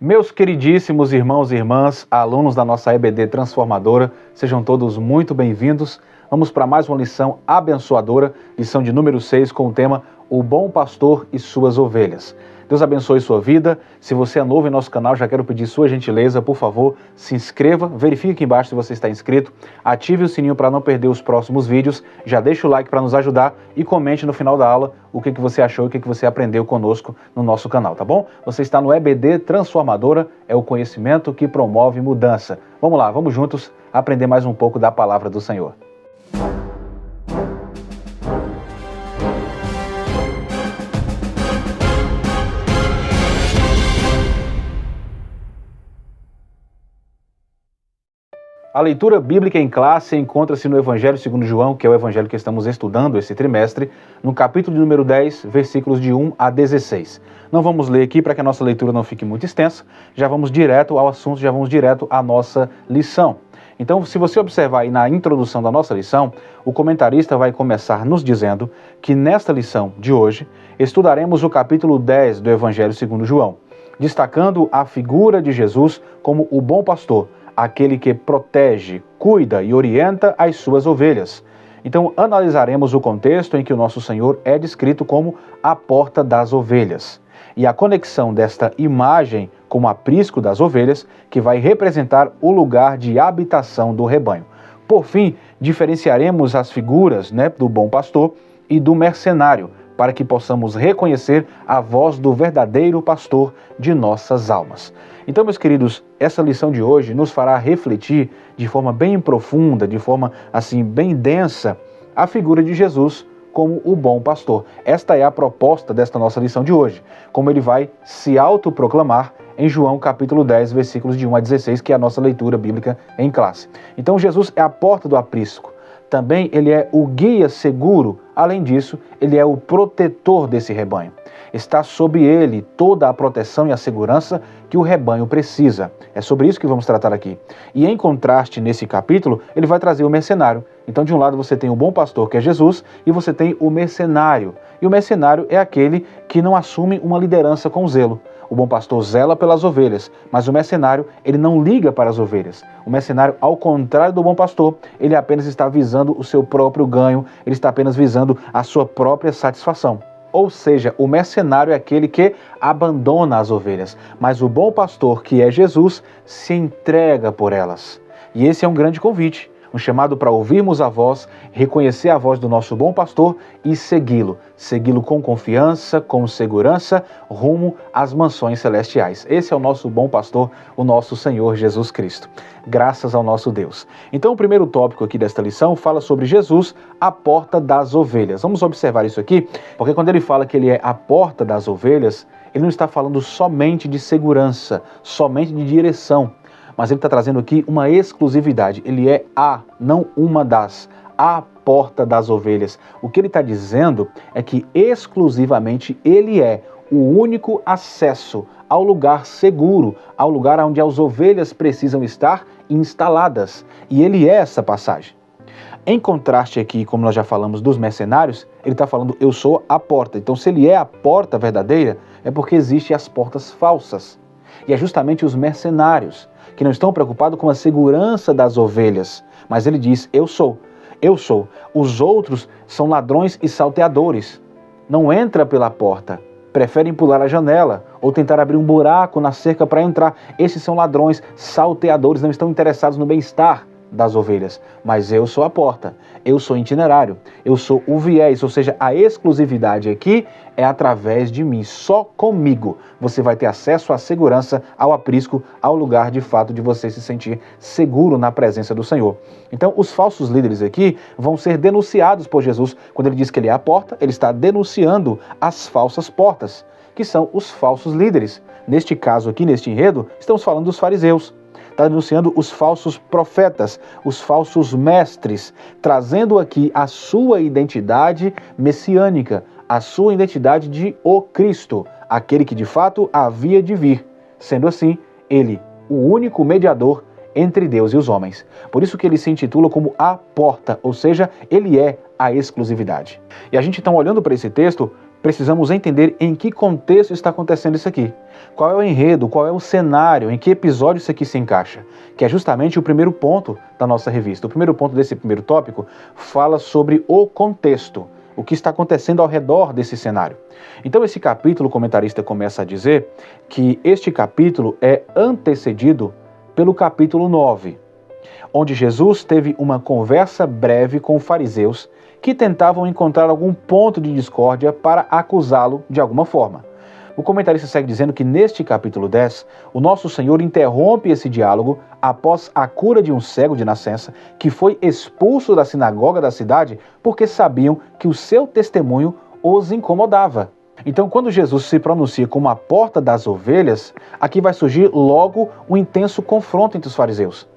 Meus queridíssimos irmãos e irmãs, alunos da nossa EBD Transformadora, sejam todos muito bem-vindos. Vamos para mais uma lição abençoadora, lição de número 6, com o tema O Bom Pastor e Suas Ovelhas. Deus abençoe sua vida. Se você é novo em nosso canal, já quero pedir sua gentileza, por favor, se inscreva, verifique aqui embaixo se você está inscrito, ative o sininho para não perder os próximos vídeos, já deixa o like para nos ajudar e comente no final da aula o que você achou e o que você aprendeu conosco no nosso canal, tá bom? Você está no EBD Transformadora, é o conhecimento que promove mudança. Vamos lá, vamos juntos aprender mais um pouco da palavra do Senhor. A leitura bíblica em classe encontra-se no Evangelho segundo João, que é o evangelho que estamos estudando esse trimestre, no capítulo de número 10, versículos de 1 a 16. Não vamos ler aqui para que a nossa leitura não fique muito extensa, já vamos direto ao assunto, já vamos direto à nossa lição. Então, se você observar aí na introdução da nossa lição, o comentarista vai começar nos dizendo que nesta lição de hoje estudaremos o capítulo 10 do Evangelho segundo João, destacando a figura de Jesus como o bom pastor, aquele que protege, cuida e orienta as suas ovelhas. Então, analisaremos o contexto em que o nosso Senhor é descrito como a porta das ovelhas e a conexão desta imagem com o aprisco das ovelhas, que vai representar o lugar de habitação do rebanho. Por fim, diferenciaremos as figuras, do bom pastor e do mercenário, para que possamos reconhecer a voz do verdadeiro pastor de nossas almas. Então, meus queridos, essa lição de hoje nos fará refletir de forma bem profunda, de forma assim bem densa, a figura de Jesus como o bom pastor. Esta é a proposta desta nossa lição de hoje, como ele vai se autoproclamar em João capítulo 10, versículos de 1 a 16, que é a nossa leitura bíblica em classe. Então, Jesus é a porta do aprisco. Também ele é o guia seguro. Além disso, ele é o protetor desse rebanho. Está sob ele toda a proteção e a segurança que o rebanho precisa. É sobre isso que vamos tratar aqui. E em contraste, nesse capítulo, ele vai trazer o mercenário. Então, de um lado você tem o bom pastor, que é Jesus, e você tem o mercenário. E o mercenário é aquele que não assume uma liderança com zelo. O bom pastor zela pelas ovelhas, mas o mercenário, ele não liga para as ovelhas. O mercenário, ao contrário do bom pastor, ele apenas está visando o seu próprio ganho, ele está apenas visando a sua própria satisfação. Ou seja, o mercenário é aquele que abandona as ovelhas, mas o bom pastor, que é Jesus, se entrega por elas. E esse é um grande convite. Um chamado para ouvirmos a voz, reconhecer a voz do nosso bom pastor e segui-lo. Segui-lo com confiança, com segurança, rumo às mansões celestiais. Esse é o nosso bom pastor, o nosso Senhor Jesus Cristo. Graças ao nosso Deus. Então, o primeiro tópico aqui desta lição fala sobre Jesus, a porta das ovelhas. Vamos observar isso aqui, porque quando ele fala que ele é a porta das ovelhas, ele não está falando somente de segurança, somente de direção. Mas ele está trazendo aqui uma exclusividade. Ele é não uma das, a porta das ovelhas. O que ele está dizendo é que exclusivamente ele é o único acesso ao lugar seguro, ao lugar onde as ovelhas precisam estar instaladas. E ele é essa passagem. Em contraste aqui, como nós já falamos dos mercenários, ele está falando, eu sou a porta. Então, se ele é a porta verdadeira, é porque existem as portas falsas. E é justamente os mercenários que não estão preocupados com a segurança das ovelhas. Mas ele diz, eu sou. Os outros são ladrões e salteadores. Não entra pela porta. Preferem pular a janela ou tentar abrir um buraco na cerca para entrar. Esses são ladrões, salteadores, não estão interessados no bem-estar das ovelhas. Mas eu sou a porta, eu sou itinerário, eu sou o viés, ou seja, a exclusividade aqui é através de mim, só comigo você vai ter acesso à segurança, ao aprisco, ao lugar de fato de você se sentir seguro na presença do Senhor. Então, os falsos líderes aqui vão ser denunciados por Jesus. Quando ele diz que ele é a porta, ele está denunciando as falsas portas, que são os falsos líderes. Neste caso aqui, neste enredo, estamos falando dos fariseus. Está denunciando os falsos profetas, os falsos mestres, trazendo aqui a sua identidade messiânica, a sua identidade de o Cristo, aquele que de fato havia de vir. Sendo assim, ele, o único mediador entre Deus e os homens. Por isso que ele se intitula como a porta, ou seja, ele é a exclusividade. E a gente então olhando para esse texto, precisamos entender em que contexto está acontecendo isso aqui. Qual é o enredo, qual é o cenário, em que episódio isso aqui se encaixa. Que é justamente o primeiro ponto da nossa revista. O primeiro ponto desse primeiro tópico fala sobre o contexto, o que está acontecendo ao redor desse cenário. Então esse capítulo, o comentarista começa a dizer que este capítulo é antecedido pelo capítulo 9, onde Jesus teve uma conversa breve com fariseus que tentavam encontrar algum ponto de discórdia para acusá-lo de alguma forma. O comentarista segue dizendo que neste capítulo 10, o nosso Senhor interrompe esse diálogo após a cura de um cego de nascença que foi expulso da sinagoga da cidade porque sabiam que o seu testemunho os incomodava. Então, quando Jesus se pronuncia como a porta das ovelhas, aqui vai surgir logo um intenso confronto entre os fariseus.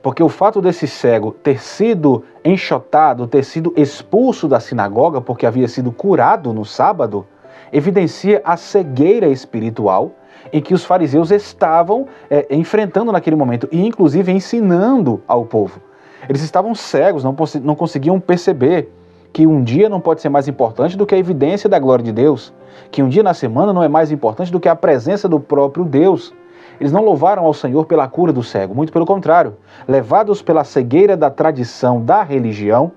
Porque o fato desse cego ter sido enxotado, ter sido expulso da sinagoga porque havia sido curado no sábado, evidencia a cegueira espiritual em que os fariseus estavam enfrentando naquele momento e inclusive ensinando ao povo. Eles estavam cegos, não conseguiam perceber que um dia não pode ser mais importante do que a evidência da glória de Deus, que um dia na semana não é mais importante do que a presença do próprio Deus. Eles não louvaram ao Senhor pela cura do cego, muito pelo contrário. Levados pela cegueira da tradição da religião,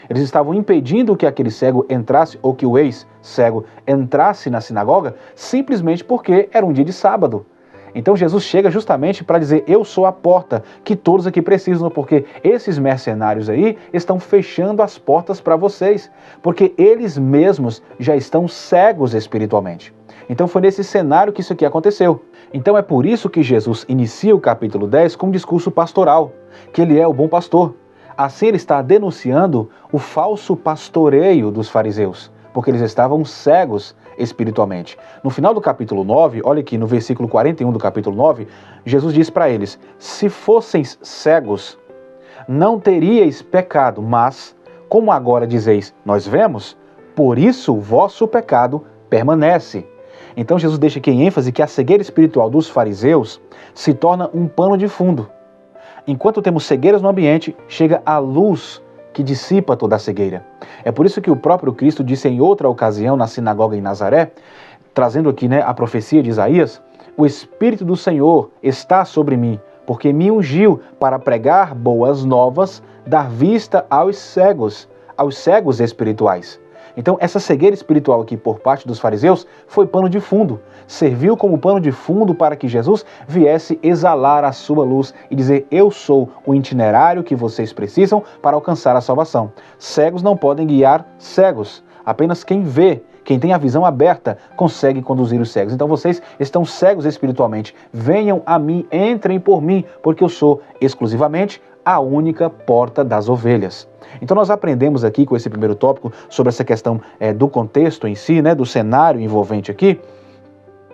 eles estavam impedindo que aquele cego entrasse, ou que o ex-cego entrasse na sinagoga, simplesmente porque era um dia de sábado. Então Jesus chega justamente para dizer, eu sou a porta que todos aqui precisam, porque esses mercenários aí estão fechando as portas para vocês, porque eles mesmos já estão cegos espiritualmente. Então foi nesse cenário que isso aqui aconteceu. Então é por isso que Jesus inicia o capítulo 10 com um discurso pastoral, que ele é o bom pastor. Assim ele está denunciando o falso pastoreio dos fariseus, porque eles estavam cegos espiritualmente. No final do capítulo 9, olha aqui no versículo 41 do capítulo 9, Jesus diz para eles, se fosseis cegos, não teríeis pecado, mas, como agora dizeis, nós vemos, por isso o vosso pecado permanece. Então Jesus deixa aqui em ênfase que a cegueira espiritual dos fariseus se torna um pano de fundo. Enquanto temos cegueiras no ambiente, chega a luz que dissipa toda a cegueira. É por isso que o próprio Cristo disse em outra ocasião na sinagoga em Nazaré, trazendo aqui a profecia de Isaías, o Espírito do Senhor está sobre mim, porque me ungiu para pregar boas novas, dar vista aos cegos espirituais. Então, essa cegueira espiritual aqui por parte dos fariseus foi pano de fundo. Serviu como pano de fundo para que Jesus viesse exalar a sua luz e dizer, eu sou o itinerário que vocês precisam para alcançar a salvação. Cegos não podem guiar cegos. Apenas quem vê, quem tem a visão aberta, consegue conduzir os cegos. Então vocês estão cegos espiritualmente. Venham a mim, entrem por mim, porque eu sou exclusivamente a única porta das ovelhas. Então nós aprendemos aqui com esse primeiro tópico sobre essa questão do contexto em si, do cenário envolvente aqui,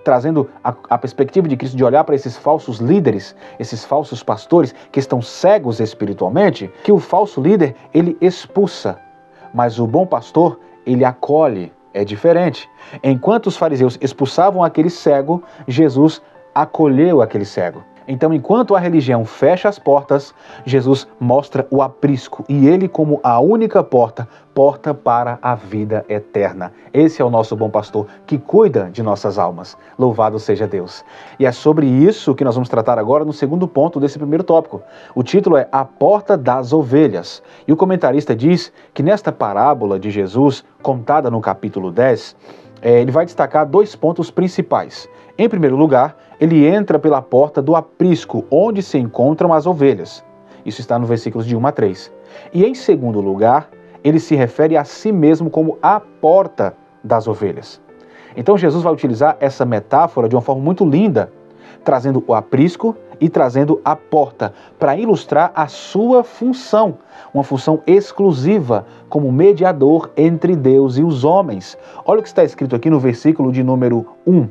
trazendo a perspectiva de Cristo de olhar para esses falsos líderes, esses falsos pastores que estão cegos espiritualmente, que o falso líder, ele expulsa, mas o bom pastor, ele acolhe. É diferente. Enquanto os fariseus expulsavam aquele cego, Jesus acolheu aquele cego. Então, enquanto a religião fecha as portas, Jesus mostra o aprisco e ele como a única porta, porta para a vida eterna. Esse é o nosso bom pastor que cuida de nossas almas. Louvado seja Deus. E é sobre isso que nós vamos tratar agora no segundo ponto desse primeiro tópico. O título é A Porta das Ovelhas. E o comentarista diz que nesta parábola de Jesus, contada no capítulo 10, ele vai destacar dois pontos principais. Em primeiro lugar, ele entra pela porta do aprisco, onde se encontram as ovelhas. Isso está no versículos de 1 a 3. E em segundo lugar, ele se refere a si mesmo como a porta das ovelhas. Então Jesus vai utilizar essa metáfora de uma forma muito linda, trazendo o aprisco e trazendo a porta, para ilustrar a sua função, uma função exclusiva como mediador entre Deus e os homens. Olha o que está escrito aqui no versículo de número 1.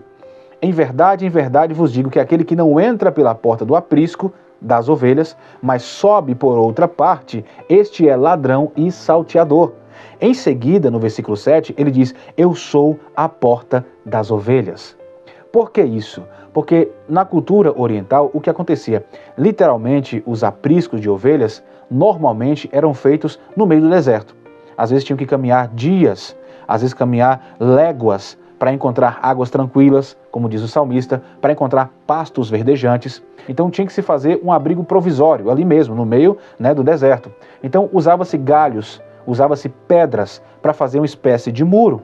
Em verdade vos digo que aquele que não entra pela porta do aprisco das ovelhas, mas sobe por outra parte, este é ladrão e salteador. Em seguida, no versículo 7, ele diz, eu sou a porta das ovelhas. Por que isso? Porque na cultura oriental, o que acontecia? Literalmente, os apriscos de ovelhas normalmente eram feitos no meio do deserto. Às vezes tinham que caminhar dias às vezes caminhar léguas para encontrar águas tranquilas, como diz o salmista, para encontrar pastos verdejantes. Então tinha que se fazer um abrigo provisório, ali mesmo, no meio, do deserto. Então usava-se galhos, usava-se pedras para fazer uma espécie de muro.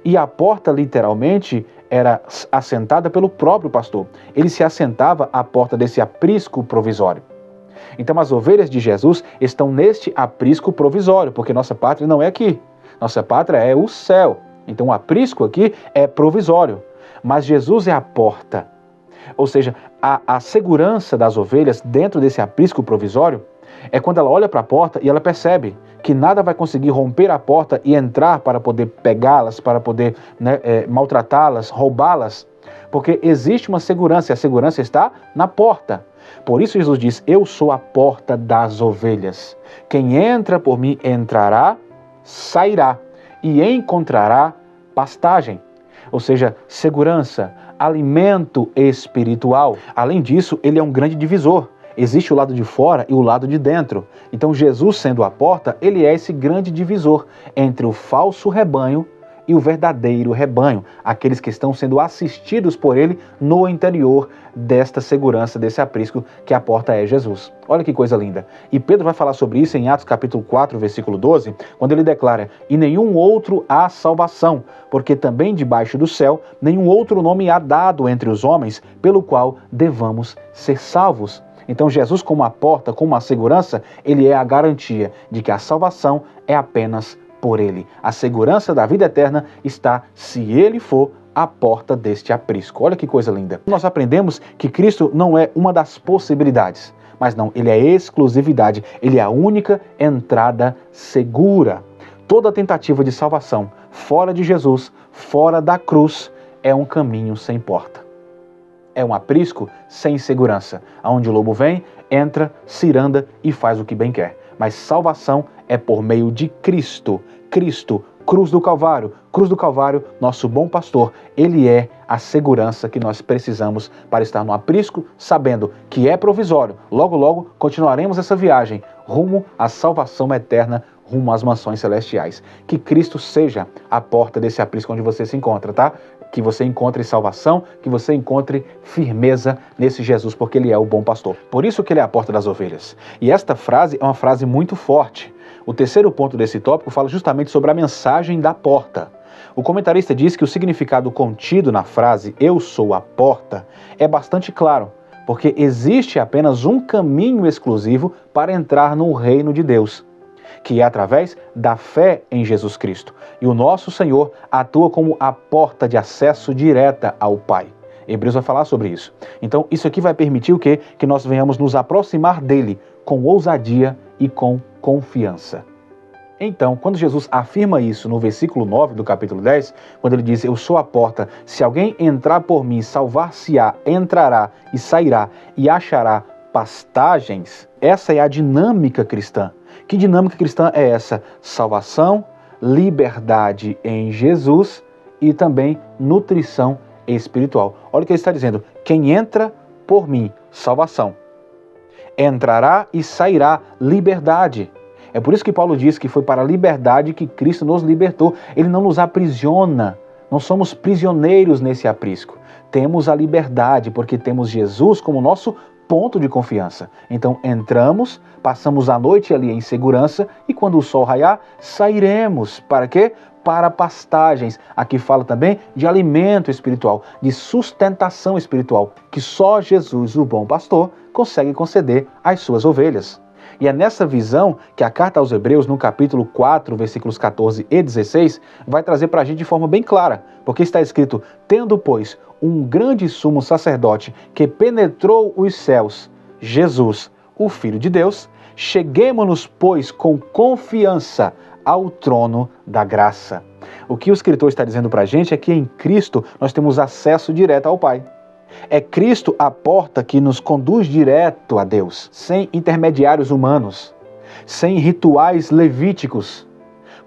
E a porta, literalmente, era assentada pelo próprio pastor. Ele se assentava à porta desse aprisco provisório. Então as ovelhas de Jesus estão neste aprisco provisório, porque nossa pátria não é aqui. Nossa pátria é o céu. Então o aprisco aqui é provisório. Mas Jesus é a porta. Ou seja, a segurança das ovelhas dentro desse aprisco provisório é quando ela olha para a porta e ela percebe que nada vai conseguir romper a porta e entrar para poder pegá-las, para poder maltratá-las, roubá-las, porque existe uma segurança e a segurança está na porta. Por isso Jesus diz, eu sou a porta das ovelhas. Quem entra por mim entrará, sairá e encontrará pastagem. Ou seja, segurança, alimento espiritual. Além disso, ele é um grande divisor. Existe o lado de fora e o lado de dentro. Então Jesus, sendo a porta, ele é esse grande divisor entre o falso rebanho e o verdadeiro rebanho, aqueles que estão sendo assistidos por ele no interior desta segurança, desse aprisco, que a porta é Jesus. Olha que coisa linda. E Pedro vai falar sobre isso em Atos capítulo 4, versículo 12, quando ele declara, e nenhum outro há salvação, porque também debaixo do céu nenhum outro nome há dado entre os homens, pelo qual devamos ser salvos. Então Jesus, como a porta, como a segurança, ele é a garantia de que a salvação é apenas por ele. A segurança da vida eterna está se ele for a porta deste aprisco. Olha que coisa linda. Nós aprendemos que Cristo não é uma das possibilidades, mas não, ele é exclusividade, ele é a única entrada segura. Toda tentativa de salvação fora de Jesus, fora da cruz, é um caminho sem porta. É um aprisco sem segurança, onde o lobo vem, entra, ciranda e faz o que bem quer. Mas salvação é por meio de Cristo. Cristo, cruz do Calvário, nosso bom pastor. Ele é a segurança que nós precisamos para estar no aprisco, sabendo que é provisório. Logo, logo, continuaremos essa viagem rumo à salvação eterna, rumo às mansões celestiais. Que Cristo seja a porta desse aprisco onde você se encontra, tá? Que você encontre salvação, que você encontre firmeza nesse Jesus, porque ele é o bom pastor. Por isso que ele é a porta das ovelhas. E esta frase é uma frase muito forte. O terceiro ponto desse tópico fala justamente sobre a mensagem da porta. O comentarista diz que o significado contido na frase eu sou a porta é bastante claro, porque existe apenas um caminho exclusivo para entrar no reino de Deus, que é através da fé em Jesus Cristo. E o nosso Senhor atua como a porta de acesso direta ao Pai. Hebreus vai falar sobre isso. Então, isso aqui vai permitir o quê? Que nós venhamos nos aproximar dele com ousadia e com confiança. Então, quando Jesus afirma isso no versículo 9 do capítulo 10, quando ele diz, eu sou a porta, se alguém entrar por mim, salvar-se-á, entrará e sairá e achará pastagens, essa é a dinâmica cristã. Que dinâmica cristã é essa? Salvação, liberdade em Jesus e também nutrição espiritual. Olha o que ele está dizendo. Quem entra por mim, salvação. Entrará e sairá, liberdade. É por isso que Paulo diz que foi para a liberdade que Cristo nos libertou. Ele não nos aprisiona. Não somos prisioneiros nesse aprisco. Temos a liberdade porque temos Jesus como nosso ponto de confiança. Então entramos, passamos a noite ali em segurança e quando o sol raiar, sairemos. Para quê? Para pastagens. Aqui fala também de alimento espiritual, de sustentação espiritual, que só Jesus, o bom pastor, consegue conceder às suas ovelhas. E é nessa visão que a carta aos Hebreus, no capítulo 4, versículos 14 e 16, vai trazer para a gente de forma bem clara, porque está escrito, tendo, pois, um grande sumo sacerdote que penetrou os céus, Jesus, o Filho de Deus, cheguemo-nos, pois, com confiança ao trono da graça. O que o escritor está dizendo para a gente é que em Cristo nós temos acesso direto ao Pai. É Cristo a porta que nos conduz direto a Deus, sem intermediários humanos, sem rituais levíticos,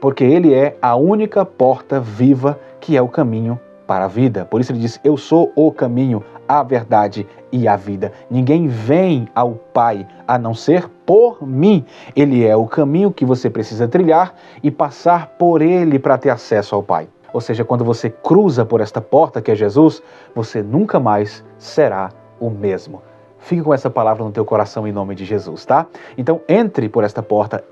porque Ele é a única porta viva que é o caminho para a vida. Por isso ele diz, eu sou o caminho, a verdade e a vida. Ninguém vem ao Pai a não ser por mim. Ele é o caminho que você precisa trilhar e passar por ele para ter acesso ao Pai. Ou seja, quando você cruza por esta porta que é Jesus, você nunca mais será o mesmo. Fique com essa palavra no teu coração em nome de Jesus, tá? Então, entre por esta porta,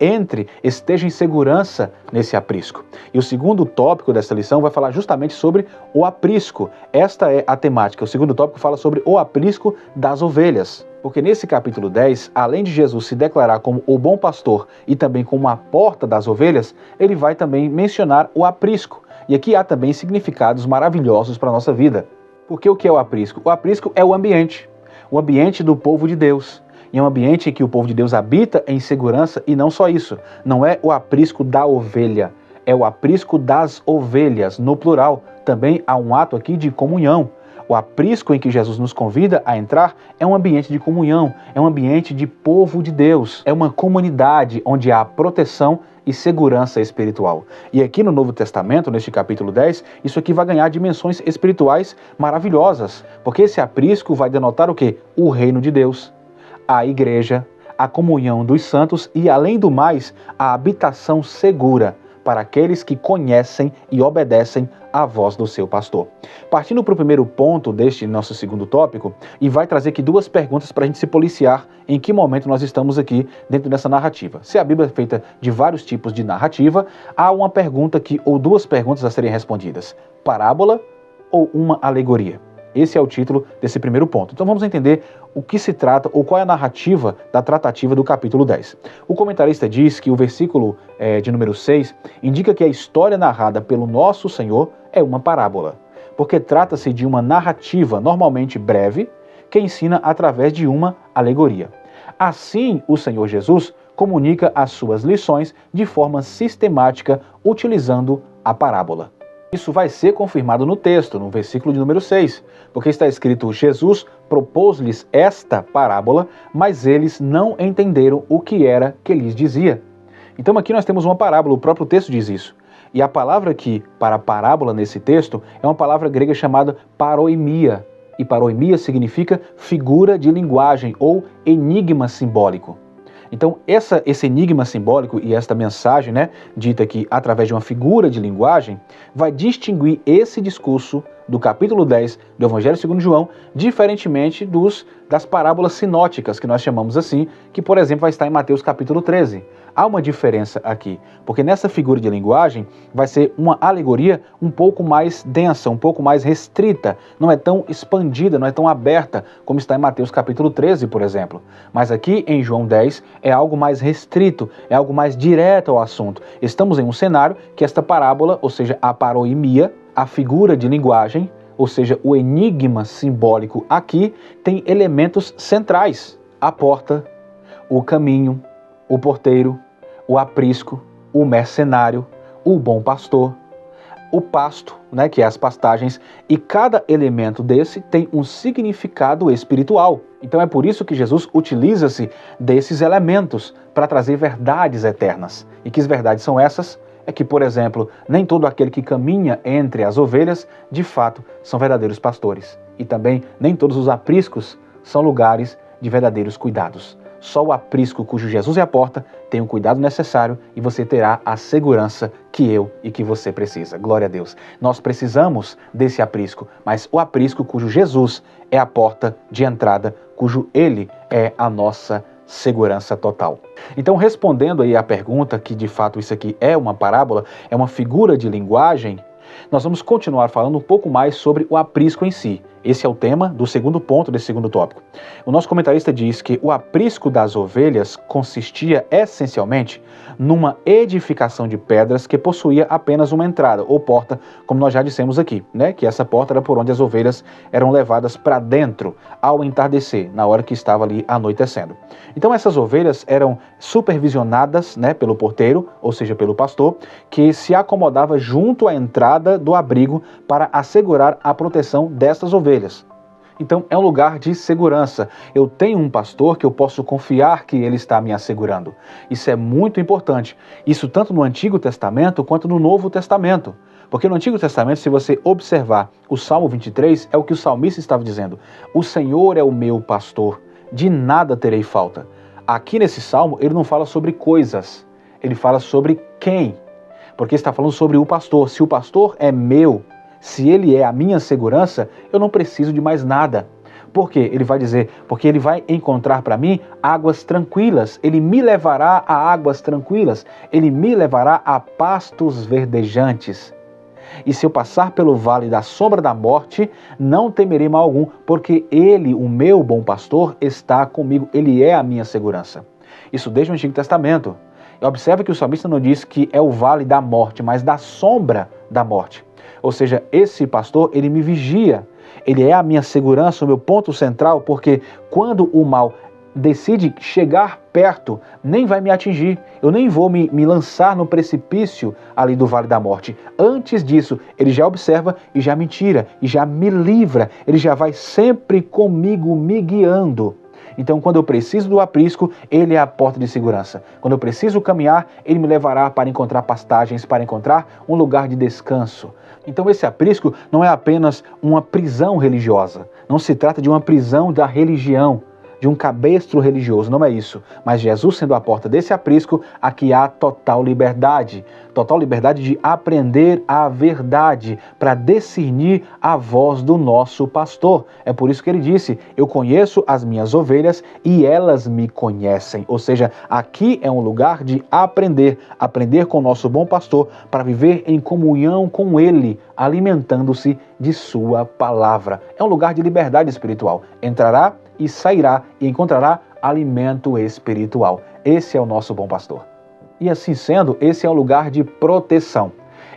esteja em segurança nesse aprisco. E o segundo tópico dessa lição vai falar justamente sobre o aprisco. Esta é a temática. O segundo tópico fala sobre o aprisco das ovelhas. Porque nesse capítulo 10, além de Jesus se declarar como o bom pastor e também como a porta das ovelhas, ele vai também mencionar o aprisco. E aqui há também significados maravilhosos para a nossa vida. Porque o que é o aprisco? O aprisco é o ambiente do povo de Deus. E é um ambiente em que o povo de Deus habita em segurança, e não só isso. Não é o aprisco da ovelha, é o aprisco das ovelhas, no plural. Também há um ato aqui de comunhão. O aprisco em que Jesus nos convida a entrar é um ambiente de comunhão, é um ambiente de povo de Deus, é uma comunidade onde há proteção e segurança espiritual. E aqui no Novo Testamento, neste capítulo 10, isso aqui vai ganhar dimensões espirituais maravilhosas, porque esse aprisco vai denotar o quê? O reino de Deus, a igreja, a comunhão dos santos e, além do mais, a habitação segura para aqueles que conhecem e obedecem à voz do seu pastor. Partindo para o primeiro ponto deste nosso segundo tópico, e vai trazer aqui duas perguntas para a gente se policiar em que momento nós estamos aqui dentro dessa narrativa. Se a Bíblia é feita de vários tipos de narrativa, há uma pergunta aqui, ou duas perguntas a serem respondidas: parábola ou uma alegoria? Esse é o título desse primeiro ponto. Então vamos entender o que se trata ou qual é a narrativa da tratativa do capítulo 10. O comentarista diz que o versículo de número 6 indica que a história narrada pelo nosso Senhor é uma parábola, porque trata-se de uma narrativa normalmente breve que ensina através de uma alegoria. Assim, o Senhor Jesus comunica as suas lições de forma sistemática utilizando a parábola. Isso vai ser confirmado no texto, no versículo de número 6, porque está escrito: Jesus propôs-lhes esta parábola, mas eles não entenderam o que era que lhes dizia. Então aqui nós temos uma parábola, o próprio texto diz isso. E a palavra aqui para parábola nesse texto é uma palavra grega chamada paroimia. E paroimia significa figura de linguagem ou enigma simbólico. Então, esse enigma simbólico e esta mensagem, dita aqui através de uma figura de linguagem, vai distinguir esse discurso do capítulo 10 do Evangelho segundo João, diferentemente das parábolas sinóticas, que nós chamamos assim, que, por exemplo, vai estar em Mateus capítulo 13. Há uma diferença aqui, porque nessa figura de linguagem vai ser uma alegoria um pouco mais densa, um pouco mais restrita, não é tão expandida, não é tão aberta, como está em Mateus capítulo 13, por exemplo. Mas aqui em João 10 é algo mais restrito, é algo mais direto ao assunto. Estamos em um cenário que esta parábola, ou seja, a paroimia, a figura de linguagem, ou seja, o enigma simbólico aqui, tem elementos centrais: a porta, o caminho, o porteiro, o aprisco, o mercenário, o bom pastor, o pasto, que é as pastagens, e cada elemento desse tem um significado espiritual. Então é por isso que Jesus utiliza-se desses elementos para trazer verdades eternas. E que verdades são essas? É que, por exemplo, nem todo aquele que caminha entre as ovelhas, de fato, são verdadeiros pastores. E também nem todos os apriscos são lugares de verdadeiros cuidados. Só o aprisco cujo Jesus é a porta tem o cuidado necessário e você terá a segurança que eu e que você precisa. Glória a Deus. Nós precisamos desse aprisco, mas o aprisco cujo Jesus é a porta de entrada, cujo Ele é a nossa segurança total. Então, respondendo aí à pergunta que de fato isso aqui é uma parábola, é uma figura de linguagem, nós vamos continuar falando um pouco mais sobre o aprisco em si. Esse é o tema do segundo ponto desse segundo tópico. O nosso comentarista diz que o aprisco das ovelhas consistia essencialmente numa edificação de pedras que possuía apenas uma entrada ou porta, como nós já dissemos aqui, que essa porta era por onde as ovelhas eram levadas para dentro ao entardecer, na hora que estava ali anoitecendo. Então essas ovelhas eram supervisionadas, pelo porteiro, ou seja, pelo pastor, que se acomodava junto à entrada do abrigo para assegurar a proteção destas ovelhas. Então é um lugar de segurança. Eu tenho um pastor que eu posso confiar que ele está me assegurando. Isso é muito importante. Isso tanto no Antigo Testamento quanto no Novo Testamento. Porque no Antigo Testamento, se você observar o Salmo 23, é o que o salmista estava dizendo. O Senhor é o meu pastor, de nada terei falta. Aqui nesse salmo, ele não fala sobre coisas, ele fala sobre quem. Porque está falando sobre o pastor. Se o pastor é meu, se ele é a minha segurança, eu não preciso de mais nada. Por quê? Ele vai dizer, porque ele vai encontrar para mim águas tranquilas, ele me levará a águas tranquilas, ele me levará a pastos verdejantes. E se eu passar pelo vale da sombra da morte, não temerei mal algum, porque ele, o meu bom pastor, está comigo, ele é a minha segurança. Isso desde o Antigo Testamento. E observa que o salmista não diz que é o vale da morte, mas da sombra da morte. Ou seja, esse pastor, ele me vigia. Ele é a minha segurança, o meu ponto central, porque quando o mal decide chegar perto, nem vai me atingir. Eu nem vou me lançar no precipício ali do Vale da Morte. Antes disso, ele já observa e já me tira, e já me livra. Ele já vai sempre comigo, me guiando. Então, quando eu preciso do aprisco, ele é a porta de segurança. Quando eu preciso caminhar, ele me levará para encontrar pastagens, para encontrar um lugar de descanso. Então, esse aprisco não é apenas uma prisão religiosa. Não se trata de uma prisão da religião, de um cabestro religioso, não é isso. Mas Jesus sendo a porta desse aprisco, aqui há total liberdade de aprender a verdade, para discernir a voz do nosso pastor. É por isso que ele disse, eu conheço as minhas ovelhas e elas me conhecem. Ou seja, aqui é um lugar de aprender com o nosso bom pastor, para viver em comunhão com ele, alimentando-se de sua palavra. É um lugar de liberdade espiritual. Entrará e sairá e encontrará alimento espiritual. Esse é o nosso bom pastor. E assim sendo, esse é um lugar de proteção.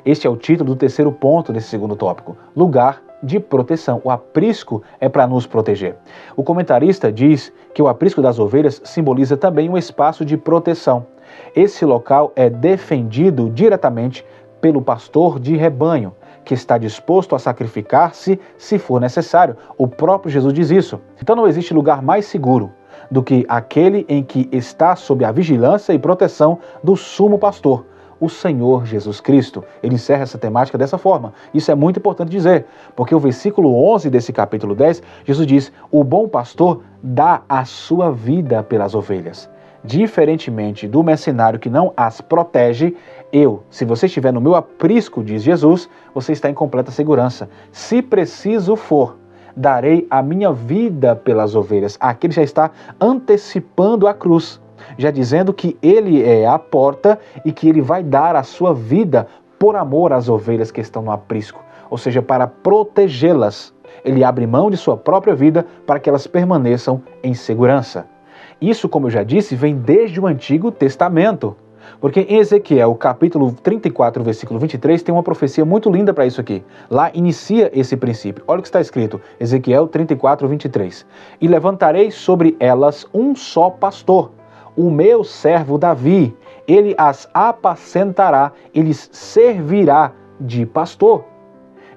Este é o título do terceiro ponto desse segundo tópico. Lugar de proteção. O aprisco é para nos proteger. O comentarista diz que o aprisco das ovelhas simboliza também um espaço de proteção. Esse local é defendido diretamente pelo pastor de rebanho, que está disposto a sacrificar-se se for necessário. O próprio Jesus diz isso. Então não existe lugar mais seguro do que aquele em que está sob a vigilância e proteção do sumo pastor, o Senhor Jesus Cristo. Ele encerra essa temática dessa forma. Isso é muito importante dizer, porque o versículo 11 desse capítulo 10, Jesus diz, o bom pastor dá a sua vida pelas ovelhas. Diferentemente do mercenário que não as protege, se você estiver no meu aprisco, diz Jesus, você está em completa segurança. Se preciso for, darei a minha vida pelas ovelhas. Aqui ele já está antecipando a cruz, já dizendo que ele é a porta e que ele vai dar a sua vida por amor às ovelhas que estão no aprisco, ou seja, para protegê-las. Ele abre mão de sua própria vida para que elas permaneçam em segurança. Isso, como eu já disse, vem desde o Antigo Testamento. Porque em Ezequiel, capítulo 34, versículo 23, tem uma profecia muito linda para isso aqui. Lá inicia esse princípio. Olha o que está escrito, Ezequiel 34, 23. E levantarei sobre elas um só pastor, o meu servo Davi. Ele as apacentará, ele lhes servirá de pastor.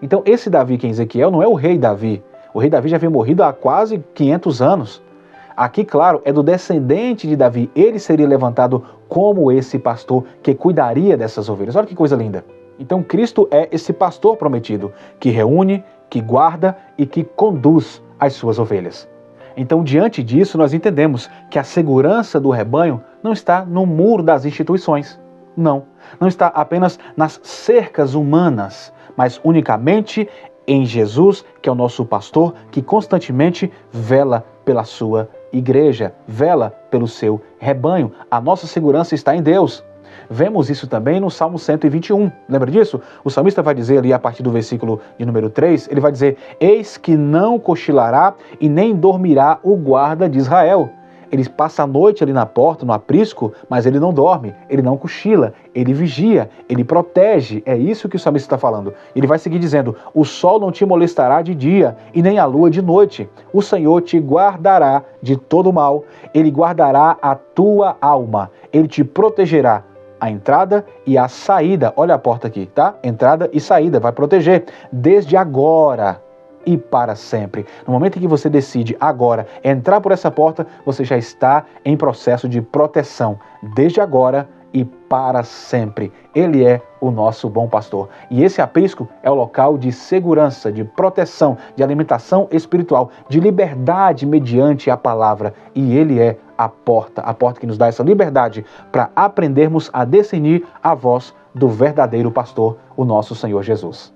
Então esse Davi que é em Ezequiel não é o rei Davi. O rei Davi já havia morrido há quase 500 anos. Aqui, claro, é do descendente de Davi. Ele seria levantado como esse pastor que cuidaria dessas ovelhas. Olha que coisa linda. Então, Cristo é esse pastor prometido, que reúne, que guarda e que conduz as suas ovelhas. Então, diante disso, nós entendemos que a segurança do rebanho não está no muro das instituições. Não está apenas nas cercas humanas, mas unicamente em Jesus, que é o nosso pastor, que constantemente vela pela sua igreja, vela pelo seu rebanho. A nossa segurança está em Deus. Vemos isso também no Salmo 121. Lembra disso? O salmista vai dizer ali a partir do versículo de número 3, ele vai dizer, eis que não cochilará e nem dormirá o guarda de Israel. Ele passa a noite ali na porta, no aprisco, mas ele não dorme, ele não cochila, ele vigia, ele protege. É isso que o salmista está falando. Ele vai seguir dizendo, o sol não te molestará de dia e nem a lua de noite. O Senhor te guardará de todo mal, ele guardará a tua alma, ele te protegerá a entrada e a saída. Olha a porta aqui, tá? Entrada e saída, vai proteger desde agora e para sempre. No momento em que você decide agora entrar por essa porta, você já está em processo de proteção, desde agora e para sempre. Ele é o nosso bom pastor. E esse aprisco é o local de segurança, de proteção, de alimentação espiritual, de liberdade mediante a palavra. E ele é a porta que nos dá essa liberdade para aprendermos a discernir a voz do verdadeiro pastor, o nosso Senhor Jesus.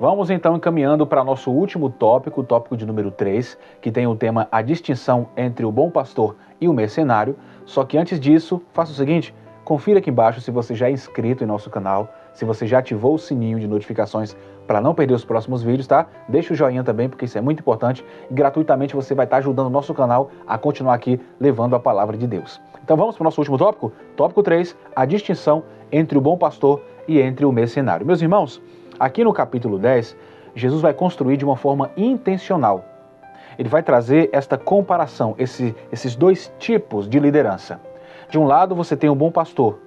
Vamos então encaminhando para nosso último tópico, o tópico de número 3, que tem o tema a distinção entre o bom pastor e o mercenário. Só que antes disso, faça o seguinte, confira aqui embaixo se você já é inscrito em nosso canal, se você já ativou o sininho de notificações para não perder os próximos vídeos, tá? Deixa o joinha também, porque isso é muito importante e gratuitamente você vai estar ajudando o nosso canal a continuar aqui levando a palavra de Deus. Então vamos para o nosso último tópico? Tópico 3, a distinção entre o bom pastor e entre o mercenário. Meus irmãos, aqui no capítulo 10, Jesus vai construir de uma forma intencional. Ele vai trazer esta comparação, esses dois tipos de liderança. De um lado, você tem o bom pastor,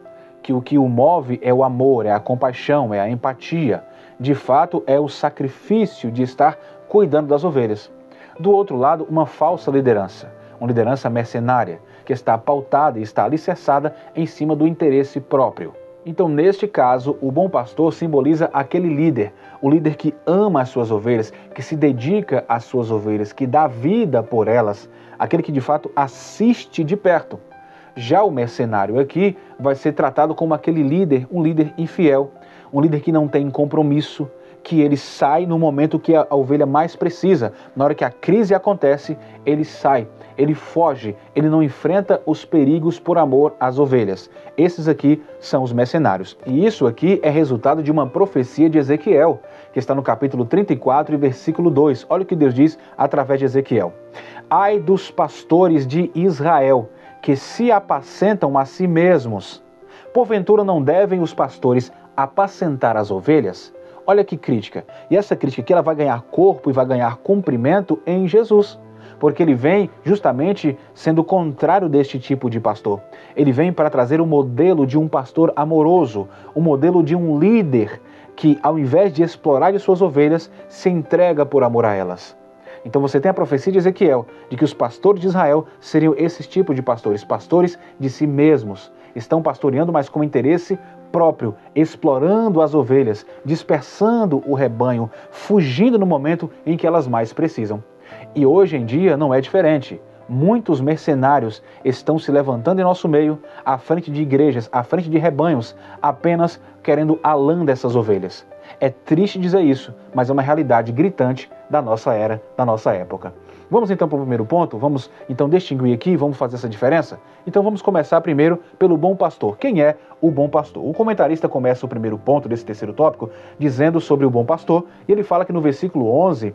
que o que o move é o amor, é a compaixão, é a empatia. De fato, é o sacrifício de estar cuidando das ovelhas. Do outro lado, uma falsa liderança, uma liderança mercenária, que está pautada e está alicerçada em cima do interesse próprio. Então, neste caso, o bom pastor simboliza aquele líder, o líder que ama as suas ovelhas, que se dedica às suas ovelhas, que dá vida por elas, aquele que de fato assiste de perto. Já o mercenário aqui vai ser tratado como aquele líder, um líder infiel, um líder que não tem compromisso, que ele sai no momento que a ovelha mais precisa. Na hora que a crise acontece, ele sai, ele foge, ele não enfrenta os perigos por amor às ovelhas. Esses aqui são os mercenários. E isso aqui é resultado de uma profecia de Ezequiel, que está no capítulo 34 e versículo 2. Olha o que Deus diz através de Ezequiel. Ai dos pastores de Israel, que se apacentam a si mesmos. Porventura não devem os pastores apacentar as ovelhas? Olha que crítica. E essa crítica aqui ela vai ganhar corpo e vai ganhar cumprimento em Jesus. Porque ele vem justamente sendo o contrário deste tipo de pastor. Ele vem para trazer o modelo de um pastor amoroso, o modelo de um líder que, ao invés de explorar de suas ovelhas, se entrega por amor a elas. Então você tem a profecia de Ezequiel, de que os pastores de Israel seriam esses tipos de pastores, pastores de si mesmos. Estão pastoreando, mas com interesse próprio, explorando as ovelhas, dispersando o rebanho, fugindo no momento em que elas mais precisam. E hoje em dia não é diferente. Muitos mercenários estão se levantando em nosso meio, à frente de igrejas, à frente de rebanhos, apenas querendo a lã dessas ovelhas. É triste dizer isso, mas é uma realidade gritante da nossa era, da nossa época. Vamos então para o primeiro ponto? Vamos então distinguir aqui, vamos fazer essa diferença? Então vamos começar primeiro pelo bom pastor. Quem é o bom pastor? O comentarista começa o primeiro ponto desse terceiro tópico dizendo sobre o bom pastor, e ele fala que no versículo 11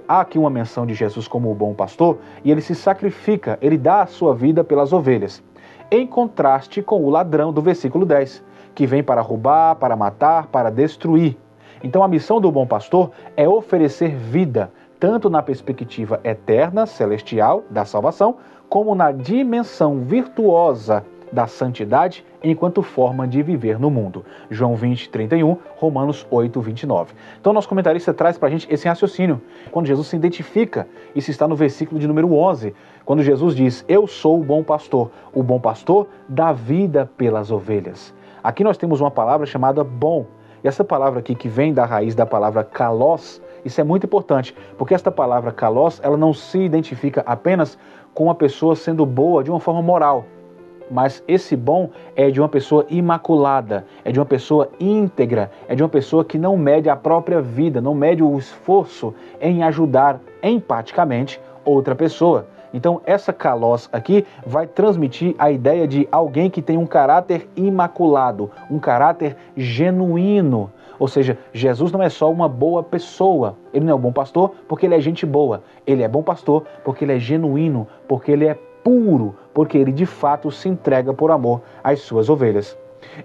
há aqui uma menção de Jesus como o bom pastor, e ele se sacrifica, ele dá a sua vida pelas ovelhas. Em contraste com o ladrão do versículo 10, que vem para roubar, para matar, para destruir. Então a missão do bom pastor é oferecer vida, tanto na perspectiva eterna, celestial, da salvação, como na dimensão virtuosa da santidade enquanto forma de viver no mundo. João 20, 31, Romanos 8, 29. Então nosso comentarista traz para a gente esse raciocínio, quando Jesus se identifica, isso está no versículo de número 11, quando Jesus diz, eu sou o bom pastor dá vida pelas ovelhas. Aqui nós temos uma palavra chamada bom, e essa palavra aqui que vem da raiz da palavra kalos, isso é muito importante, porque esta palavra kalos, ela não se identifica apenas com uma pessoa sendo boa de uma forma moral, mas esse bom é de uma pessoa imaculada, é de uma pessoa íntegra, é de uma pessoa que não mede a própria vida, não mede o esforço em ajudar empaticamente outra pessoa. Então essa kalos aqui vai transmitir a ideia de alguém que tem um caráter imaculado, um caráter genuíno. Ou seja, Jesus não é só uma boa pessoa, ele não é um bom pastor porque ele é gente boa, ele é bom pastor porque ele é genuíno, porque ele é puro, porque ele de fato se entrega por amor às suas ovelhas.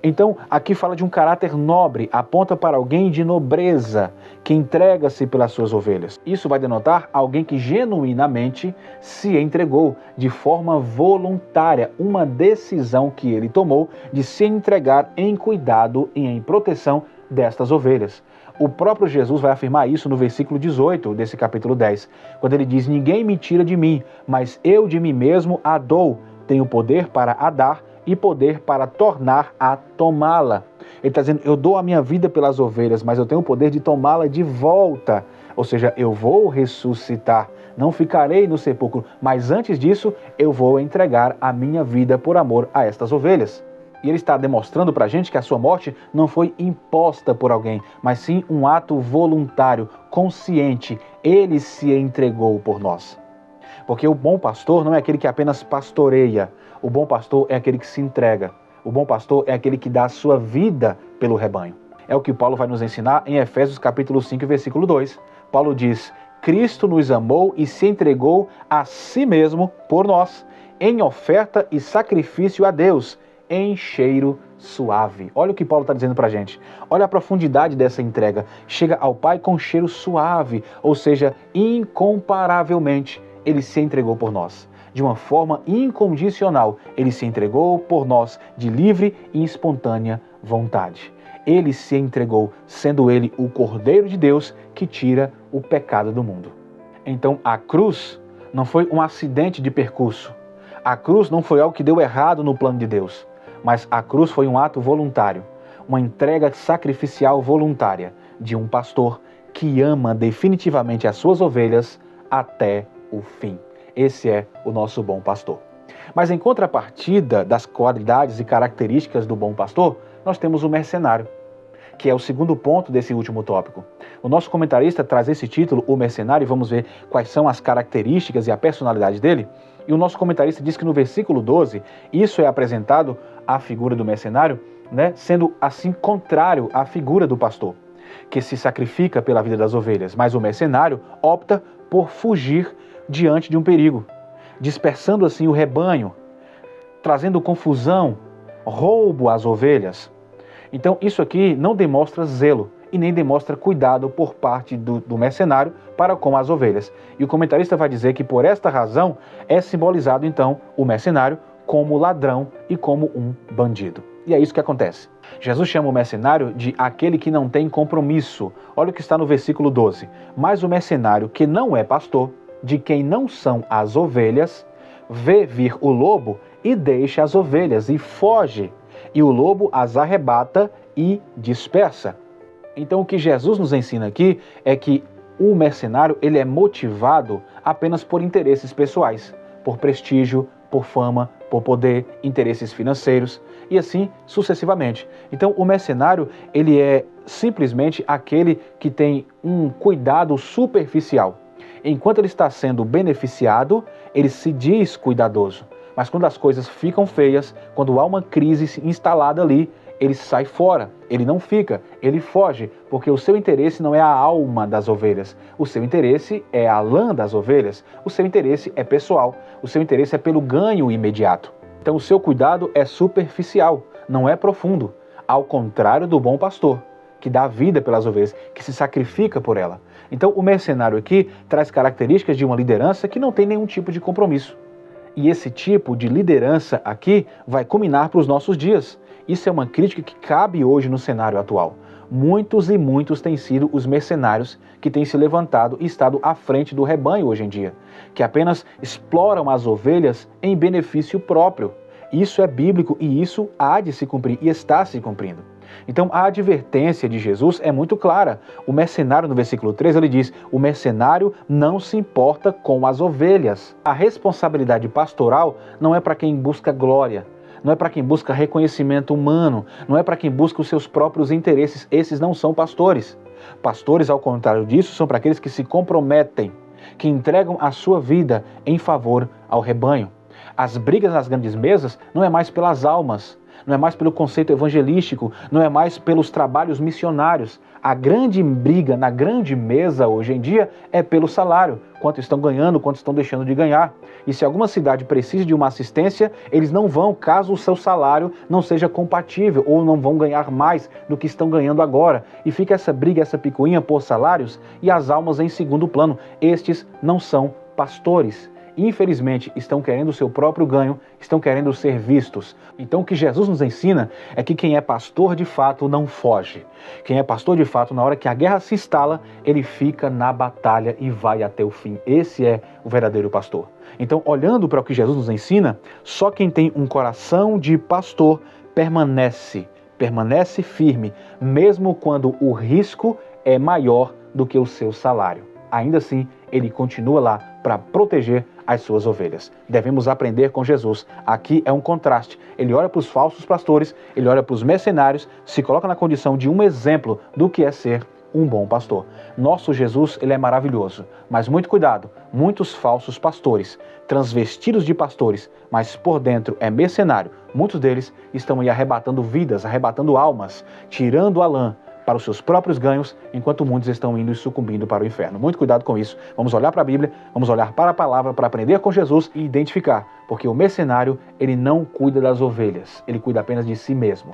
Então, aqui fala de um caráter nobre, aponta para alguém de nobreza, que entrega-se pelas suas ovelhas. Isso vai denotar alguém que genuinamente se entregou de forma voluntária, uma decisão que ele tomou de se entregar em cuidado e em proteção destas ovelhas. O próprio Jesus vai afirmar isso no versículo 18 desse capítulo 10, quando ele diz, ninguém me tira de mim, mas eu de mim mesmo a dou, tenho poder para a dar e poder para tornar a tomá-la. Ele está dizendo, eu dou a minha vida pelas ovelhas, mas eu tenho o poder de tomá-la de volta. Ou seja, eu vou ressuscitar, não ficarei no sepulcro, mas antes disso eu vou entregar a minha vida por amor a estas ovelhas. E ele está demonstrando para a gente que a sua morte não foi imposta por alguém, mas sim um ato voluntário, consciente. Ele se entregou por nós. Porque o bom pastor não é aquele que apenas pastoreia. O bom pastor é aquele que se entrega. O bom pastor é aquele que dá a sua vida pelo rebanho. É o que Paulo vai nos ensinar em Efésios capítulo 5, versículo 2. Paulo diz, Cristo nos amou e se entregou a si mesmo por nós, em oferta e sacrifício a Deus, em cheiro suave. Olha o que Paulo está dizendo para a gente. Olha a profundidade dessa entrega. Chega ao Pai com cheiro suave, ou seja, incomparavelmente, ele se entregou por nós. De uma forma incondicional, ele se entregou por nós de livre e espontânea vontade. Ele se entregou, sendo ele o Cordeiro de Deus que tira o pecado do mundo. Então a cruz não foi um acidente de percurso. A cruz não foi algo que deu errado no plano de Deus. Mas a cruz foi um ato voluntário, uma entrega sacrificial voluntária de um pastor que ama definitivamente as suas ovelhas até o fim. Esse é o nosso bom pastor. Mas em contrapartida das qualidades e características do bom pastor, nós temos o mercenário, que é o segundo ponto desse último tópico. O nosso comentarista traz esse título, o mercenário, e vamos ver quais são as características e a personalidade dele. E o nosso comentarista diz que no versículo 12, isso é apresentado a figura do mercenário, sendo assim contrário à figura do pastor, que se sacrifica pela vida das ovelhas, mas o mercenário opta por fugir diante de um perigo, dispersando assim o rebanho, trazendo confusão, roubo às ovelhas. Então isso aqui não demonstra zelo e nem demonstra cuidado por parte do mercenário para com as ovelhas. E o comentarista vai dizer que por esta razão é simbolizado então o mercenário como ladrão e como um bandido. E é isso que acontece. Jesus chama o mercenário de aquele que não tem compromisso. Olha o que está no versículo 12. Mas o mercenário que não é pastor, de quem não são as ovelhas, vê vir o lobo e deixa as ovelhas e foge. E o lobo as arrebata e dispersa. Então o que Jesus nos ensina aqui é que o mercenário ele é motivado apenas por interesses pessoais, por prestígio, por fama, por poder, interesses financeiros e assim sucessivamente. Então o mercenário ele é simplesmente aquele que tem um cuidado superficial. Enquanto ele está sendo beneficiado, ele se diz cuidadoso. Mas quando as coisas ficam feias, quando há uma crise instalada ali, ele sai fora, ele não fica, ele foge, porque o seu interesse não é a alma das ovelhas, o seu interesse é a lã das ovelhas, o seu interesse é pessoal, o seu interesse é pelo ganho imediato. Então o seu cuidado é superficial, não é profundo, ao contrário do bom pastor, que dá vida pelas ovelhas, que se sacrifica por ela. Então o mercenário aqui traz características de uma liderança que não tem nenhum tipo de compromisso. E esse tipo de liderança aqui vai culminar para os nossos dias. Isso é uma crítica que cabe hoje no cenário atual. Muitos e muitos têm sido os mercenários que têm se levantado e estado à frente do rebanho hoje em dia, que apenas exploram as ovelhas em benefício próprio. Isso é bíblico e isso há de se cumprir e está se cumprindo. Então a advertência de Jesus é muito clara. O mercenário, no versículo 3, ele diz, o mercenário não se importa com as ovelhas. A responsabilidade pastoral não é para quem busca glória, não é para quem busca reconhecimento humano, não é para quem busca os seus próprios interesses. Esses não são pastores. Pastores, ao contrário disso, são para aqueles que se comprometem, que entregam a sua vida em favor ao rebanho. As brigas nas grandes mesas não é mais pelas almas, não é mais pelo conceito evangelístico, não é mais pelos trabalhos missionários. A grande briga na grande mesa hoje em dia é pelo salário, quanto estão ganhando, quanto estão deixando de ganhar. E se alguma cidade precisa de uma assistência, eles não vão caso o seu salário não seja compatível ou não vão ganhar mais do que estão ganhando agora. E fica essa briga, essa picuinha por salários e as almas em segundo plano. Estes não são pastores. infelizmente, estão querendo o seu próprio ganho, estão querendo ser vistos. Então o que Jesus nos ensina é que quem é pastor de fato não foge. Quem é pastor de fato, na hora que a guerra se instala, ele fica na batalha e vai até o fim. Esse é o verdadeiro pastor. Então, olhando para o que Jesus nos ensina, só quem tem um coração de pastor permanece firme, mesmo quando o risco é maior do que o seu salário. Ainda assim, ele continua lá para proteger as suas ovelhas. Devemos aprender com Jesus. Aqui é um contraste. Ele olha para os falsos pastores, ele olha para os mercenários, se coloca na condição de um exemplo do que é ser um bom pastor. Nosso Jesus, ele é maravilhoso, mas muito cuidado, muitos falsos pastores, transvestidos de pastores, mas por dentro é mercenário. Muitos deles estão aí arrebatando vidas, arrebatando almas, tirando a lã para os seus próprios ganhos, enquanto muitos estão indo e sucumbindo para o inferno. Muito cuidado com isso. Vamos olhar para a Bíblia, vamos olhar para a palavra, para aprender com Jesus e identificar, porque o mercenário, ele não cuida das ovelhas, ele cuida apenas de si mesmo.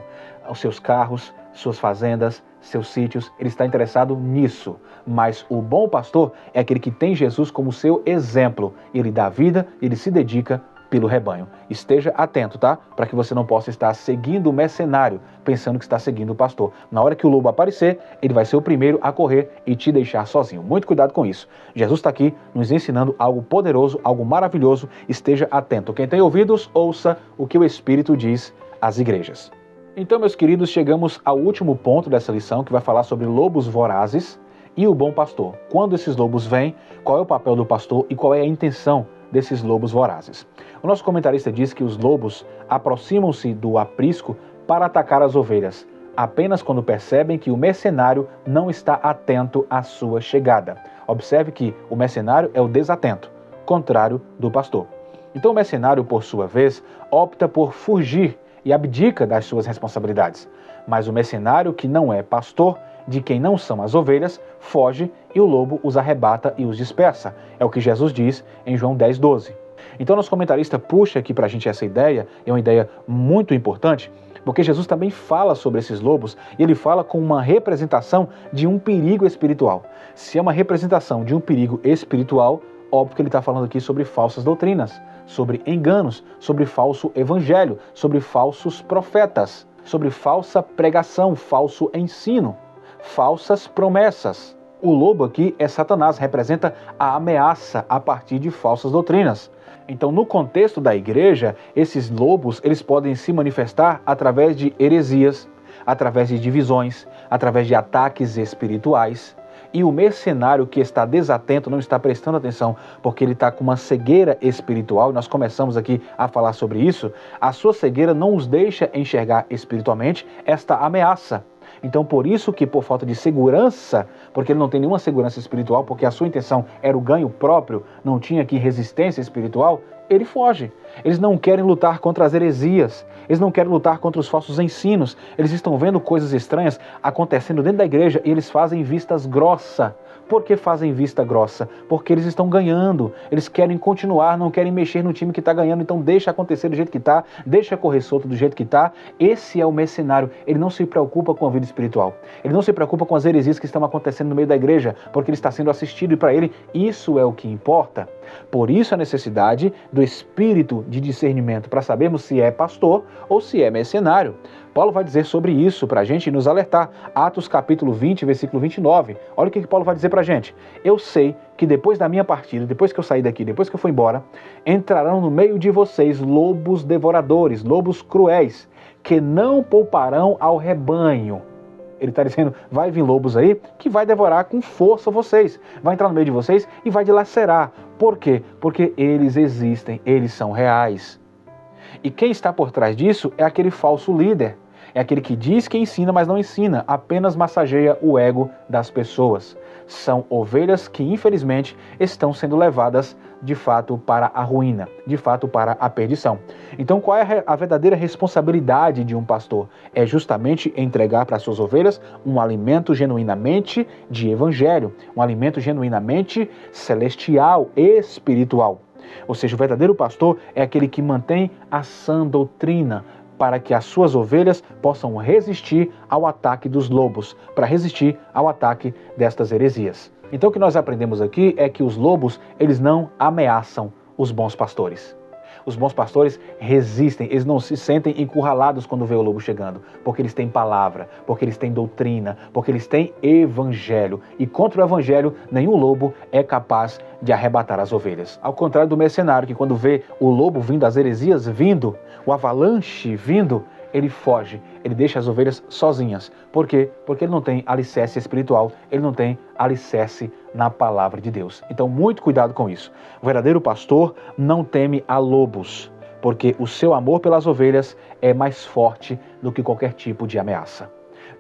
Os seus carros, suas fazendas, seus sítios, ele está interessado nisso. Mas o bom pastor é aquele que tem Jesus como seu exemplo. Ele dá vida, ele se dedica pelo rebanho. Esteja atento, tá? Para que você não possa estar seguindo o mercenário, pensando que está seguindo o pastor. Na hora que o lobo aparecer, ele vai ser o primeiro a correr e te deixar sozinho. Muito cuidado com isso. Jesus está aqui nos ensinando algo poderoso, algo maravilhoso. Esteja atento. Quem tem ouvidos, ouça o que o Espírito diz às igrejas. Então, meus queridos, chegamos ao último ponto dessa lição, que vai falar sobre lobos vorazes e o bom pastor. Quando esses lobos vêm, qual é o papel do pastor e qual é a intenção desses lobos vorazes? O nosso comentarista diz que os lobos aproximam-se do aprisco para atacar as ovelhas, apenas quando percebem que o mercenário não está atento à sua chegada. Observe que o mercenário é o desatento, contrário do pastor. Então o mercenário, por sua vez, opta por fugir e abdica das suas responsabilidades. Mas o mercenário, que não é pastor, de quem não são as ovelhas, foge e o lobo os arrebata e os dispersa. É o que Jesus diz em João 10:12. Então nosso comentarista puxa aqui para a gente essa ideia, é uma ideia muito importante, porque Jesus também fala sobre esses lobos e ele fala com uma representação de um perigo espiritual. Se é uma representação de um perigo espiritual, óbvio que ele está falando aqui sobre falsas doutrinas, sobre enganos, sobre falso evangelho, sobre falsos profetas, sobre falsa pregação, falso ensino, falsas promessas. O lobo aqui é Satanás, representa a ameaça a partir de falsas doutrinas. Então, no contexto da igreja, esses lobos eles podem se manifestar através de heresias, através de divisões, através de ataques espirituais. E o mercenário que está desatento, não está prestando atenção, porque ele está com uma cegueira espiritual, e nós começamos aqui a falar sobre isso, a sua cegueira não os deixa enxergar espiritualmente esta ameaça. Então, por isso que, por falta de segurança, porque ele não tem nenhuma segurança espiritual, porque a sua intenção era o ganho próprio, não tinha aqui resistência espiritual, ele foge. Eles não querem lutar contra as heresias, eles não querem lutar contra os falsos ensinos, eles estão vendo coisas estranhas acontecendo dentro da igreja e eles fazem vistas grossas. Por que fazem vista grossa? Porque eles estão ganhando, eles querem continuar, não querem mexer no time que está ganhando, então deixa acontecer do jeito que está, deixa correr solto do jeito que está. Esse é o mercenário, ele não se preocupa com a vida espiritual, ele não se preocupa com as heresias que estão acontecendo no meio da igreja, porque ele está sendo assistido e para ele isso é o que importa. Por isso a necessidade do espírito de discernimento, para sabermos se é pastor ou se é mercenário. Paulo vai dizer sobre isso para a gente e nos alertar. Atos capítulo 20, versículo 29. Olha o que Paulo vai dizer para a gente. Eu sei que depois da minha partida, depois que eu sair daqui, depois que eu for embora, entrarão no meio de vocês lobos devoradores, lobos cruéis, que não pouparão ao rebanho. Ele está dizendo, vai vir lobos aí que vai devorar com força vocês. Vai entrar no meio de vocês e vai dilacerar. Por quê? Porque eles existem, eles são reais. E quem está por trás disso é aquele falso líder. É aquele que diz que ensina, mas não ensina, apenas massageia o ego das pessoas. São ovelhas que, infelizmente, estão sendo levadas, de fato, para a ruína, de fato, para a perdição. Então, qual é a verdadeira responsabilidade de um pastor? É justamente entregar para as suas ovelhas um alimento genuinamente de evangelho, um alimento genuinamente celestial, espiritual. Ou seja, o verdadeiro pastor é aquele que mantém a sã doutrina, para que as suas ovelhas possam resistir ao ataque dos lobos, para resistir ao ataque destas heresias. Então o que nós aprendemos aqui é que os lobos, eles não ameaçam, os bons pastores. Os bons pastores resistem, eles não se sentem encurralados quando vê o lobo chegando, porque eles têm palavra, porque eles têm doutrina, porque eles têm evangelho. E contra o evangelho, nenhum lobo é capaz de arrebatar as ovelhas. Ao contrário do mercenário, que quando vê o lobo vindo, as heresias vindo, o avalanche vindo, ele foge, ele deixa as ovelhas sozinhas. Por quê? Porque ele não tem alicerce espiritual, ele não tem alicerce na palavra de Deus. Então, muito cuidado com isso. O verdadeiro pastor não teme a lobos, porque o seu amor pelas ovelhas é mais forte do que qualquer tipo de ameaça.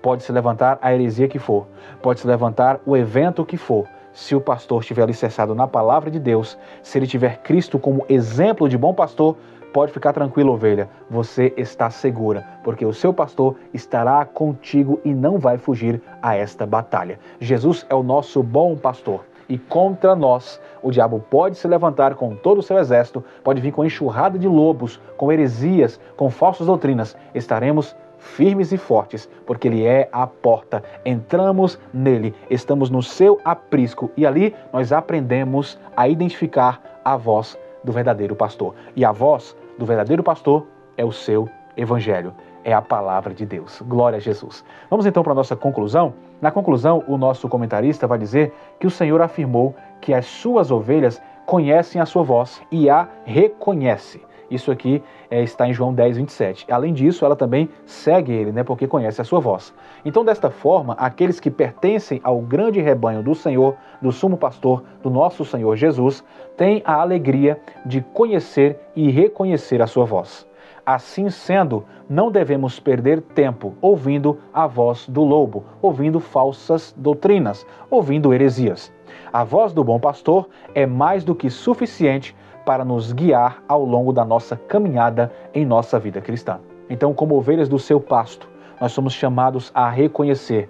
Pode se levantar a heresia que for, pode se levantar o evento que for, se o pastor estiver alicerçado na palavra de Deus, se ele tiver Cristo como exemplo de bom pastor, pode ficar tranquilo, ovelha, você está segura, porque o seu pastor estará contigo e não vai fugir a esta batalha. Jesus é o nosso bom pastor e contra nós o diabo pode se levantar com todo o seu exército, pode vir com enxurrada de lobos, com heresias, com falsas doutrinas. Estaremos firmes e fortes, porque ele é a porta. Entramos nele, estamos no seu aprisco e ali nós aprendemos a identificar a voz do verdadeiro pastor. E a voz do verdadeiro pastor é o seu evangelho, é a palavra de Deus. Glória a Jesus. Vamos então para a nossa conclusão. Na conclusão, o nosso comentarista vai dizer que o Senhor afirmou que as suas ovelhas conhecem a sua voz e a reconhece. Isso aqui está em João 10, 27. Além disso, ela também segue ele, porque conhece a sua voz. Então, desta forma, aqueles que pertencem ao grande rebanho do Senhor, do sumo pastor, do nosso Senhor Jesus, têm a alegria de conhecer e reconhecer a sua voz. Assim sendo, não devemos perder tempo ouvindo a voz do lobo, ouvindo falsas doutrinas, ouvindo heresias. A voz do bom pastor é mais do que suficiente para nos guiar ao longo da nossa caminhada em nossa vida cristã. Então, como ovelhas do seu pasto, nós somos chamados a reconhecer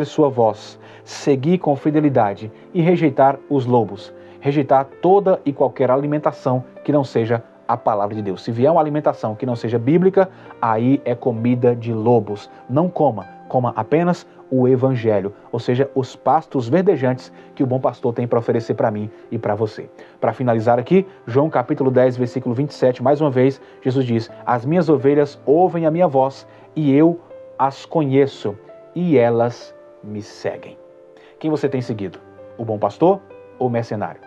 sua voz, seguir com fidelidade e rejeitar os lobos, rejeitar toda e qualquer alimentação que não seja a palavra de Deus. Se vier uma alimentação que não seja bíblica, aí é comida de lobos. Não coma apenas o evangelho, ou seja, os pastos verdejantes que o bom pastor tem para oferecer para mim e para você. Para finalizar aqui, João capítulo 10, versículo 27, mais uma vez, Jesus diz: as minhas ovelhas ouvem a minha voz e eu as conheço e elas me seguem. Quem você tem seguido? O bom pastor ou o mercenário?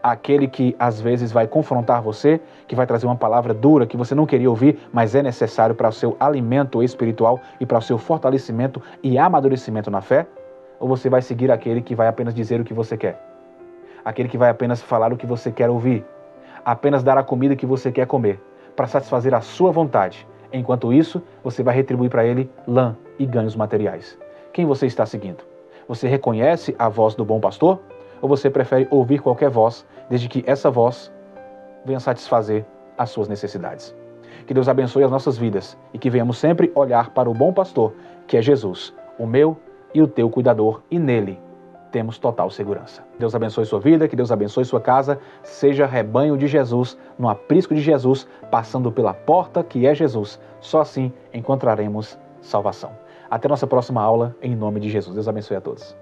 Aquele que às vezes vai confrontar você, que vai trazer uma palavra dura que você não queria ouvir, mas é necessário para o seu alimento espiritual e para o seu fortalecimento e amadurecimento na fé? Ou você vai seguir aquele que vai apenas dizer o que você quer? Aquele que vai apenas falar o que você quer ouvir? Apenas dar a comida que você quer comer, para satisfazer a sua vontade. Enquanto isso, você vai retribuir para ele lã e ganhos materiais. Quem você está seguindo? Você reconhece a voz do bom pastor? Ou você prefere ouvir qualquer voz, desde que essa voz venha satisfazer as suas necessidades? Que Deus abençoe as nossas vidas e que venhamos sempre olhar para o bom pastor, que é Jesus, o meu e o teu cuidador, e nele temos total segurança. Deus abençoe sua vida, que Deus abençoe sua casa, seja rebanho de Jesus, no aprisco de Jesus, passando pela porta que é Jesus. Só assim encontraremos salvação. Até nossa próxima aula, em nome de Jesus. Deus abençoe a todos.